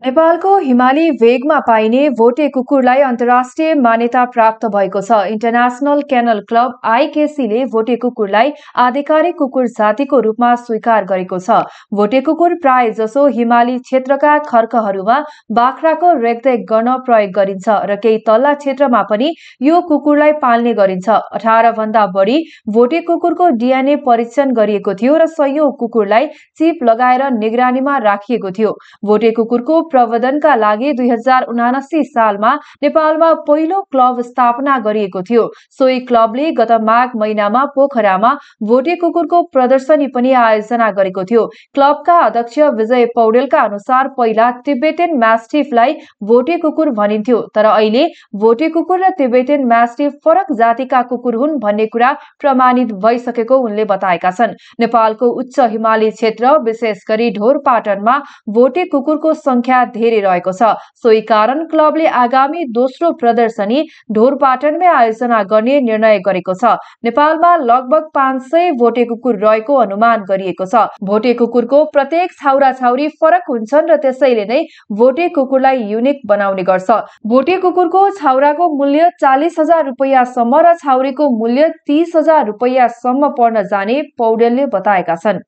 नेपालको हिमाली भेगमा पाइने भोटे कुकुरलाई अन्तर्राष्ट्रिय मान्यता प्राप्त भएको छ। इन्टरनेशनल केनल क्लब आईकेसीले भोटे कुकुरलाई आधिकारिक कुकुर जातिको रूपमा स्वीकार गरेको छ। भोटे कुकुर प्राय जसो हिमाली क्षेत्रका खर्कहरूमा बाख्राको रेखदेख गर्न प्रयोग गरिन्छ र केही तल्ला क्षेत्रमा पनि यो कुकुरलाई पाल्ने गरिन्छ। 18 भन्दा बढी भोटे कुकुरको डीएनए परीक्षण गरिएको थियो र सयौं कुकुरलाई चिप लगाएर निगरानीमा राखिएको थियो। भोटे कुकुरको प्रवर्धनका लागि 2079 सालमा नेपालमा पहिलो क्लब स्थापना गरिएको थियो। सोही क्लबले गत माघ महिनामा पोखरामा भोटे कुकुरको प्रदर्शनी पनि आयोजना गरेको थियो। क्लबका अध्यक्ष विजय पौडेलका अनुसार पहिला तिब्बतन म्यास्टिफलाई भोटे कुकुर भनिन्थ्यो, तर अहिले भोटे कुकुर र तिब्बतन म्यास्टिफ फरक जातिका कुकुर हुन् भन्ने कुरा प्रमाणित भइसकेको उनले बताएका छन्। नेपालको उच्च हिमाली क्षेत्र विशेष गरी ढोरपाटनमा भोटे कुकुरको संख्या धेरै रहेको छ। सोही कारण क्लबले आगामी दोस्रो प्रदर्शनी ढोरपाटनमै आयोजना गर्ने निर्णय गरेको छ। नेपालमा लगभग 500 भोटे कुकुर रहेको अनुमान गरिएको छ। भोटे कुकुरको प्रत्येक छाउरा छाउरी फरक हुन्छन् र त्यसैले नै भोटे कुकुरलाई युनिक बनाउने गर्छ। भोटे कुकुरको छाउराको मूल्य 40,000 रुपैयाँसम्म र छाउरीको मूल्य 30,000 रुपैयाँसम्म पर्न जाने पौडेलले बताएका छन्।